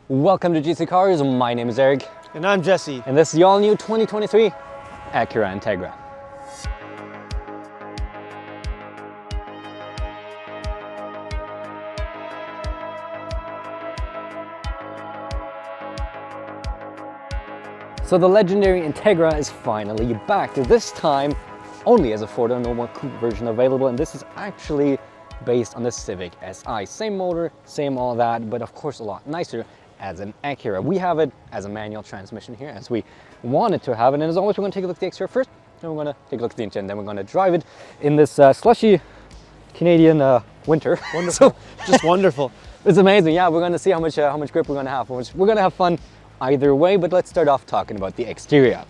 Welcome to GCCars, my name is Eric. And I'm Jesse. And this is the all-new 2023 Acura Integra. So the legendary Integra is finally back, this time only as a four-door, no more coupe version available, and this is actually based on the Civic Si. Same motor, same all that, but of course a lot nicer as an Acura. We have it as a manual transmission here, as we wanted to have it, and as always we're going to take a look at the exterior first, then we're going to take a look at the engine, then we're going to drive it in this slushy Canadian winter. Wonderful. Just wonderful. It's amazing. Yeah, we're going to see how much grip we're going to have. We're going to have fun either way, but let's start off talking about the exterior.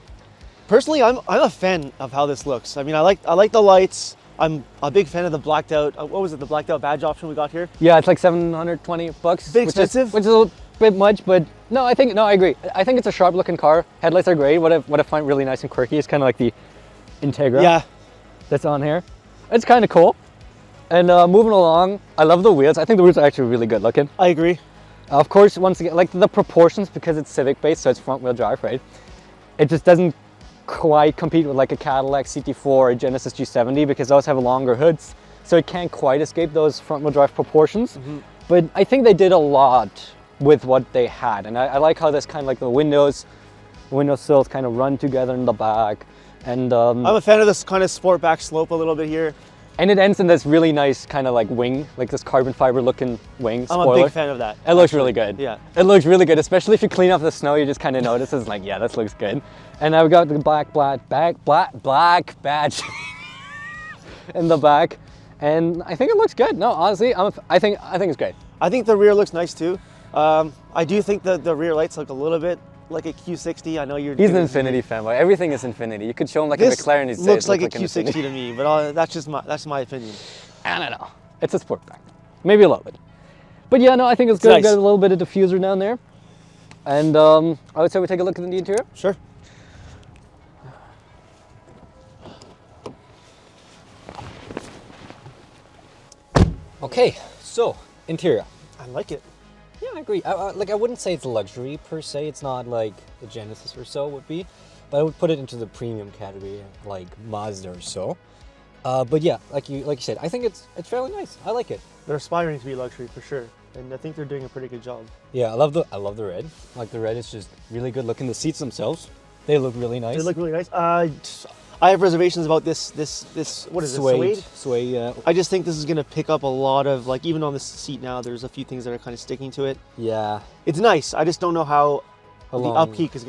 Personally, I'm a fan of how this looks. I mean, I like the lights. I'm a big fan of the blacked out. What was it? The blacked out badge option we got here. Yeah, it's like $720. It's a bit expensive, which is a little bit much, but no, I agree. I think it's a sharp looking car. Headlights are great. What I find really nice and quirky is kind of like the Integra. Yeah, that's on here. It's kind of cool. And moving along, I love the wheels. I think the wheels are actually really good looking. I agree. Of course, once again, like the proportions, because it's Civic based, so it's front wheel drive, right? It just doesn't quite compete with like a Cadillac CT4 or Genesis G70 because those have longer hoods, so it can't quite escape those front wheel drive proportions. Mm-hmm. But I think they did a lot with what they had, and I like how this kind of like the window sills kind of run together in the back, and I'm a fan of this kind of sport back slope a little bit here. And it ends in this really nice kind of like wing, like this carbon fiber looking wing. I'm a big fan of that. It looks really good. Yeah. It looks really good, especially if you clean off the snow, you just kind of notice it's like, yeah, this looks good. And I've got the black badge in the back, and I think it looks good. No, honestly, I think it's great. I think the rear looks nice too. I do think that the rear lights look a little bit like a Q60. I know you're. He's an Infinity fanboy. Everything is Infinity. You could show him like a McLaren. He'd say looks like a Q60 to me, but that's my opinion. I don't know. It's a Sportback, maybe a little bit. But yeah, no, I think it's good. Nice. Got a little bit of diffuser down there, and I would say we take a look at the interior. Sure. Okay, so interior. I like it. Yeah, I agree. I wouldn't say it's luxury per se. It's not like the Genesis or so would be, but I would put it into the premium category, like Mazda or so. But yeah, like you said, I think it's fairly nice. I like it. They're aspiring to be luxury for sure, and I think they're doing a pretty good job. Yeah, I love the red. Like the red is just really good looking. The seats themselves, they look really nice. They look really nice. I have reservations about this. What is it? Suede. Suede. Yeah. I just think this is gonna pick up a lot of like even on this seat now. There's a few things that are kind of sticking to it. Yeah. It's nice. I just don't know how the upkeep is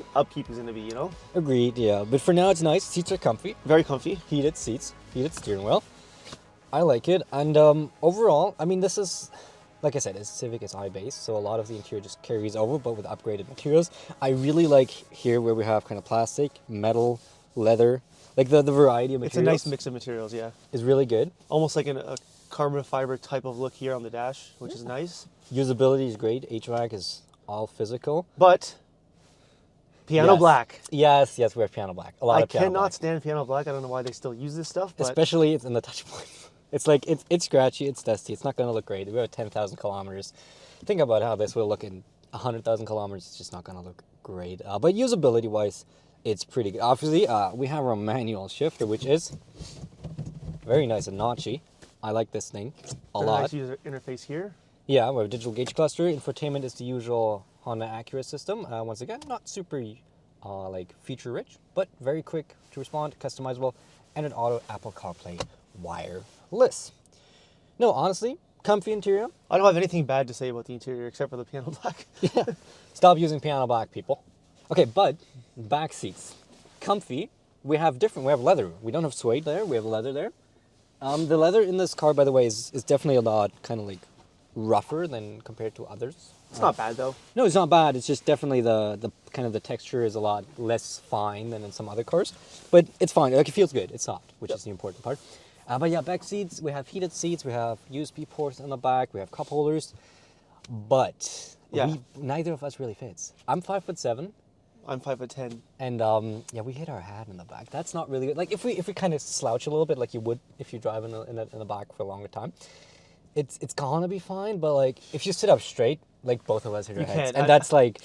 gonna be. You know. Agreed. Yeah. But for now, it's nice. Seats are comfy. Very comfy. Heated seats. Heated steering wheel. I like it. And overall, I mean, this is, like I said, it's Civic Si based, so a lot of the interior just carries over, but with upgraded materials. I really like here where we have kind of plastic, metal, leather. Like the variety of materials. It's a nice mix of materials, yeah. Is really good. Almost like a carbon fiber type of look here on the dash, which is nice. Usability is great. HVAC is all physical. But piano black. Yes, we have piano black. I cannot stand piano black. I don't know why they still use this stuff. But especially it's in the touch points. It's like it's scratchy, it's dusty. It's not going to look great. We have 10,000 kilometers. Think about how this will look in 100,000 kilometers. It's just not going to look great. But usability wise, it's pretty good. Obviously, we have our manual shifter, which is very nice and notchy. I like this thing a lot. Nice user interface here. Yeah, we have a digital gauge cluster. Infotainment is the usual Honda Acura system. Once again, not super like feature rich, but very quick to respond, customizable, and an auto Apple CarPlay wireless. No, honestly, comfy interior. I don't have anything bad to say about the interior except for the piano black. Yeah, stop using piano black, people. Okay, but back seats, comfy. We have leather. We don't have suede there. We have leather there. The leather in this car, by the way, is definitely a lot kind of like rougher than compared to others. It's not bad though. No, it's not bad. It's just definitely the kind of the texture is a lot less fine than in some other cars, but it's fine. Like it feels good. It's soft, which is the important part. But yeah, back seats. We have heated seats. We have USB ports in the back. We have cup holders, but neither of us really fits. I'm 5'7". I'm 5'10". And yeah, we hit our head in the back. That's not really good. Like if we kind of slouch a little bit, like you would if you drive in the back for a longer time, it's gonna be fine. But like if you sit up straight, like both of us hit our You heads. can't. And that's like,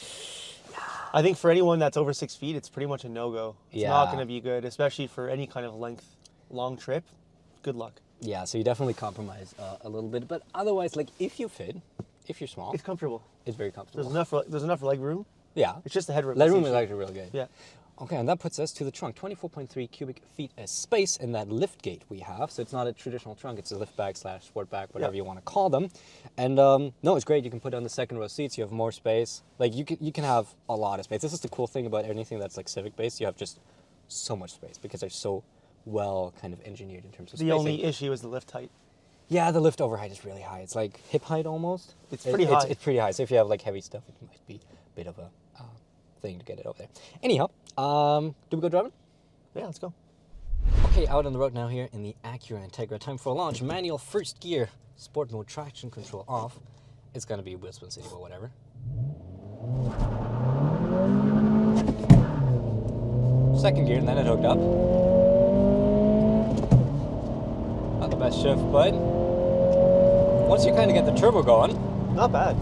I think for anyone that's over 6 feet, it's pretty much a no-go. It's not Yeah. going to be good, especially for any kind of long trip. Good luck. yeah, so you definitely compromise a little bit. But otherwise, like if you're small, It's comfortable. it's very comfortable. There's enough leg room. Yeah. It's just the headroom. Legroom that's is the issue. actually really good. Yeah. Okay, and that puts us to the trunk. 24.3 cubic feet of space in that lift gate we have. So it's not a traditional trunk, it's a lift bag / sport bag, whatever you want to call them. And no, it's great. You can put on the second row seats. You have more space. Like you can have a lot of space. This is the cool thing about anything that's like Civic based. You have just so much space because they're so well kind of engineered in terms of The spacing. only issue is the lift height. Yeah, the lift over height is really high. It's like hip height almost. It's pretty high. It's pretty high. So if you have like heavy stuff, it might be a bit of a thing to get it over there. Anyhow, do we go driving? Yeah, let's go. Okay, out on the road now here in the Acura Integra. Time for a launch. Manual first gear, sport mode, traction control off. It's gonna be wheel spin city or whatever. Second gear, and then it hooked up. Not the best shift, but once you kind of get the turbo going, Not bad.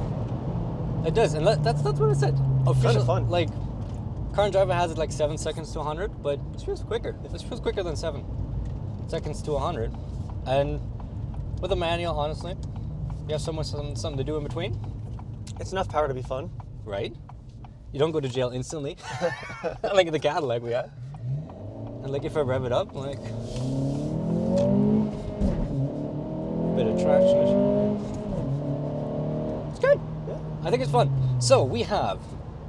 it does, and that's what I said. Official, fun. Like, Car and Driver has it like 7 seconds to 100, but this feels quicker. This feels quicker than 7 seconds to 100. And with a manual, honestly, you have something to do in between, It's enough power to be fun. right? You don't go to jail instantly, like the Cadillac we had. And like if I rev it up, like bit of traction. It's good. Yeah. I think it's fun. So we have,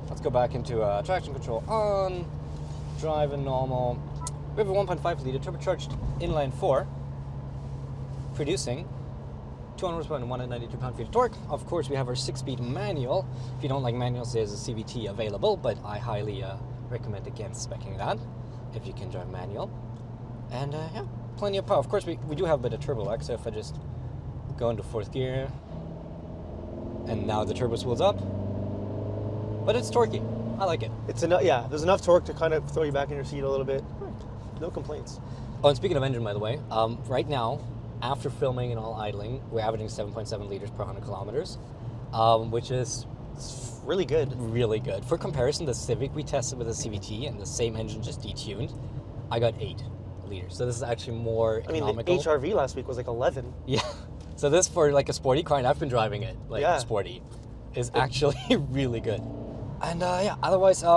let's go back into traction control on, driving normal. We have a 1.5 liter turbocharged inline 4, producing 200 horsepower and 192 pound-feet of torque. Of course, we have our 6-speed manual. If you don't like manuals, there's a CVT available, but I highly recommend against speccing that if you can drive manual. And yeah, plenty of power. Of course, we do have a bit of turbo lag, so if I just go into 4th gear, and now the turbo spools up, but it's torquey. I like it. It's enough. Yeah, there's enough torque to kind of throw you back in your seat a little bit. No complaints. Oh, and speaking of engine, by the way, right now, after filming and all idling, we're averaging 7.7 liters per 100 kilometers, which is Really good. really good. For comparison, the Civic we tested with a CVT and the same engine just detuned, I got 8 liters. So this is actually more I mean, the economical. HRV last week was like 11. Yeah. So this for like a sporty car, and I've been driving it like Yeah. sporty, is actually really good. And yeah, otherwise, we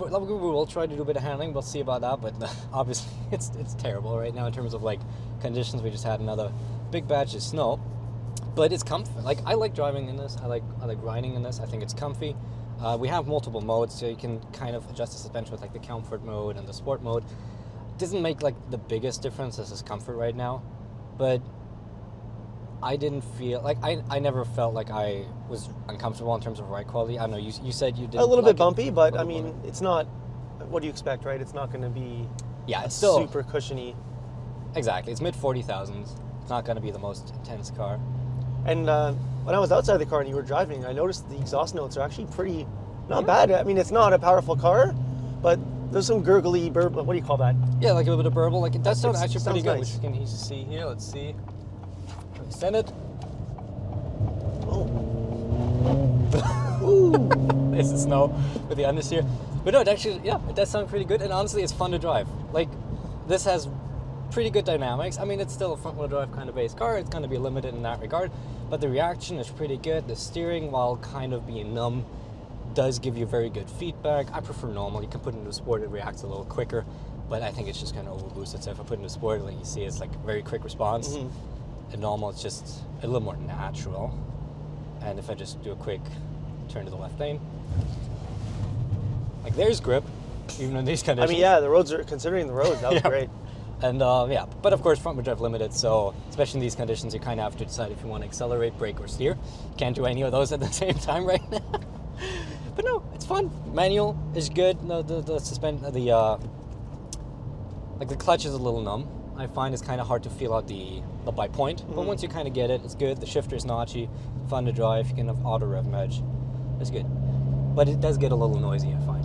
will try to do a bit of handling. We'll see about that, but obviously it's terrible right now in terms of like conditions. We just had another big batch of snow, but it's comfy. Like I like driving in this. I like riding in this. I think it's comfy. We have multiple modes, so you can kind of adjust the suspension with like the comfort mode and the sport mode. Doesn't make like the biggest difference. This is comfort right now, but I didn't feel like I never felt like I was uncomfortable in terms of ride quality. I don't know. You said you did A little like bit bumpy, it. but A I little mean, bumpy. it's not. What do you expect, right? It's not going to be Yeah, it's still super cushiony. exactly. It's mid 40,000s. It's not going to be the most intense car. And when I was outside the car and you were driving, I noticed the exhaust notes are actually pretty not bad. I mean, it's not a powerful car, but there's some gurgly burp. What do you call that? Yeah, like a little bit of burble. Like it does sound It actually sounds pretty good, nice. which you can see here. Let's see. Send it. Oh, There's the snow with the understeer. But no, it actually, yeah, it does sound pretty good. And honestly, it's fun to drive. Like, this has pretty good dynamics. I mean, it's still a front-wheel drive kind of base car. It's going to be limited in that regard. But the reaction is pretty good. The steering, while kind of being numb, does give you very good feedback. I prefer normal. You can put it into sport, it reacts a little quicker. But I think it's just kind of overboosted. So if I put it into sport, like you see, it's like very quick response. Mm-hmm. And normal, it's just a little more natural. And if I just do a quick turn to the left lane, like there's grip, even in these I conditions. mean, yeah, the roads are considering the roads. That was Yeah. great. And yeah, but of course front wheel drive limited, so especially in these conditions, you kind of have to decide if you want to accelerate, brake, or steer. Can't do any of those at the same time right now. But no, it's fun. Manual is good. No, the suspend like the clutch is a little numb. I find it's kind of hard to feel out the by point, but once you kind of get it, it's good. The shifter is notchy, fun to drive. You can have auto rev merge. It's good, but it does get a little noisy, I find.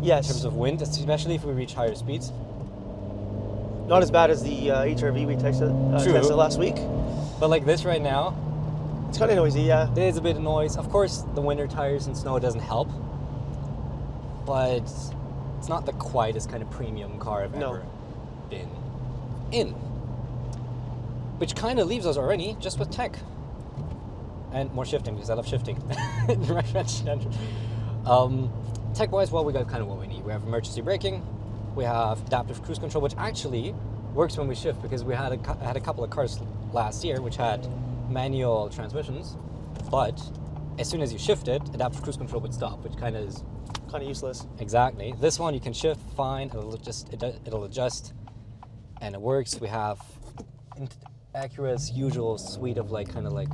Yes. In terms of wind, especially if we reach higher speeds. Not as bad as the HRV we tested True. last week. But like this right now, It's kind of noisy, yeah. There is a bit of noise. Of course, the winter tires and snow doesn't help, but it's not the quietest kind of premium car I've ever been in. Which kind of leaves us already just with tech. And more shifting, because I love shifting. Tech-wise, well, we got kind of what we need. We have emergency braking, we have adaptive cruise control, which actually works when we shift, because we had a couple of cars last year which had manual transmissions, but as soon as you shift it, adaptive cruise control would stop, which kind of is kind of useless. Exactly. This one you can shift fine, it'll adjust, and it works. We have Acura's usual suite of like kind of like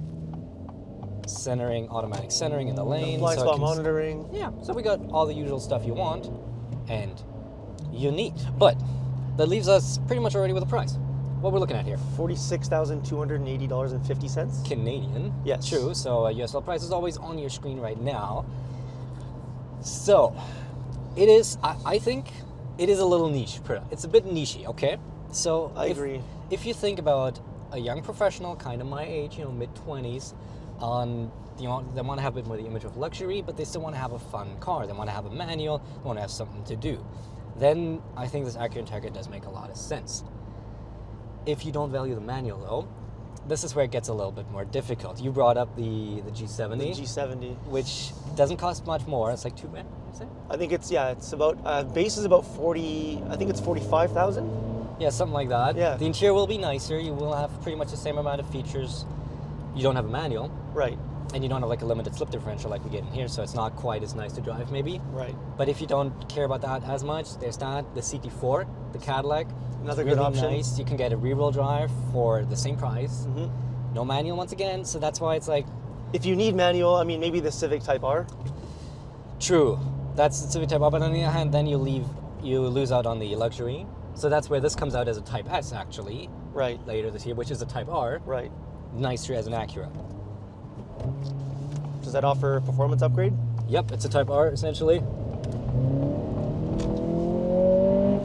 centering, automatic centering in the lane, blind spot monitoring. Yeah, so we got all the usual stuff you want and you need. But that leaves us pretty much already with a price. What we're looking at here? $46,280.50. Canadian. Yes. True. So USL price is always on your screen right now. So it is. I think it is a little niche. It's a bit nichey. Okay. So I agree. If you think about a young professional, kind of my age, mid-20s, they want to have a bit more the image of luxury, but they still want to have a fun car. They want to have a manual. They want to have something to do. Then I think this Acura Integra does make a lot of sense. If you don't value the manual, though, this is where it gets a little bit more difficult. You brought up the G70. The G70. Which doesn't cost much more. It's like $2,000, is it? I think it's about, base is about 40, I think it's 45,000. Yeah, something like that. Yeah. The interior will be nicer. You will have pretty much the same amount of features. You don't have a manual. Right. And you don't have like a limited slip differential like we get in here, so it's not quite as nice to drive maybe. Right. But if you don't care about that as much, there's that, the CT4, the Cadillac. Another really good option. Nice. You can get a rear-wheel drive for the same price. Mm-hmm. No manual once again, so that's why it's like... If you need manual, I mean, maybe the Civic Type R. True. That's the Civic Type R, but on the other hand, then you lose out on the luxury. So that's where this comes out as a Type S, actually. Right. Later this year, which is a Type R. Right. Nicer as an Acura. Does that offer a performance upgrade? Yep, it's a Type R, essentially.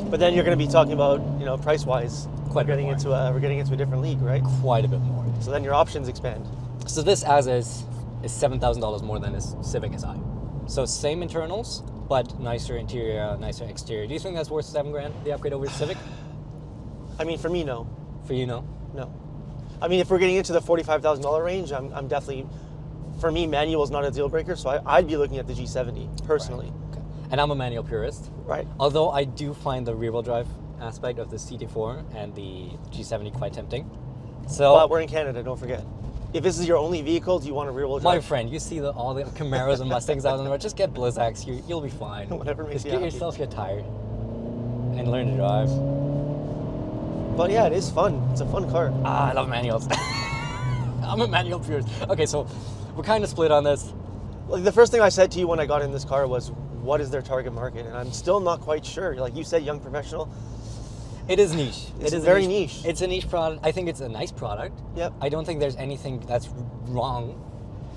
But then you're going to be talking about, price-wise, Quite a bit more. We're getting into a different league, right? Quite a bit more. So then your options expand. So this as is $7,000 more than this Civic Si. So same internals, but nicer interior, nicer exterior. Do you think that's worth $7,000, the upgrade over the Civic? I mean, for me, no. For you, no? No. I mean, if we're getting into the $45,000 range, I'm definitely, for me, manual is not a deal breaker, so I'd be looking at the G70, personally. Right. Okay. And I'm a manual purist. Right. Although I do find the rear-wheel drive aspect of the CT4 and the G70 quite tempting. So, but we're in Canada, don't forget. If this is your only vehicle, do you want a rear-wheel drive? my friend, you see all the Camaros and Mustangs out on the road, just get Blizzaks, you'll be fine. Whatever makes just you get happy. yourself your tire and learn to drive. But yeah, it is fun. It's a fun car. I love manuals. I'm a manual purist. Okay, so we're kind of split on this. Like the first thing I said to you when I got in this car was, what is their target market? And I'm still not quite sure. Like you said, young professional. It is niche. It's it is very niche. It's a niche product. I think it's a nice product. Yep. I don't think there's anything that's wrong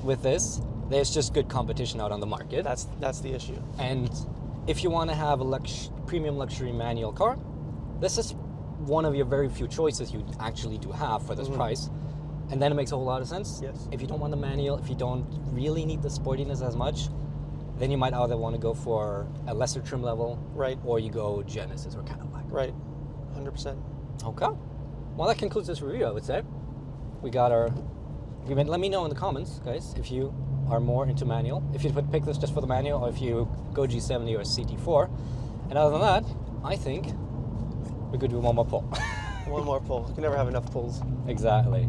with this. There's just good competition out on the market. That's the issue. And if you want to have a premium luxury manual car, this is one of your very few choices you actually do have for this price. And then it makes a whole lot of sense. Yes. If you don't want the manual, if you don't really need the sportiness as much, then you might either want to go for a lesser trim level, Right. or you go Genesis or Cadillac. Right. 100%. Okay. Well, that concludes this review, I would say. We got our agreement. Let me know in the comments, guys, if you are more into manual, if you pick this just for the manual, or if you go G70 or CT4. And other than that, I think we could do one more pull. One more pull. You can never have enough pulls. Exactly.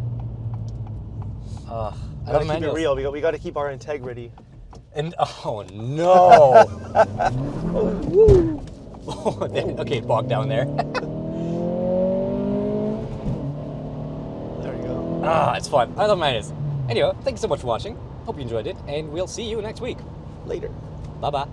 I Gotta love keep manuals. it real. We got to keep our integrity. And oh no! Okay, bog down there. There you go. It's fun. I love manuals. Anyway, thanks so much for watching. Hope you enjoyed it, and we'll see you next week. Later. Bye bye.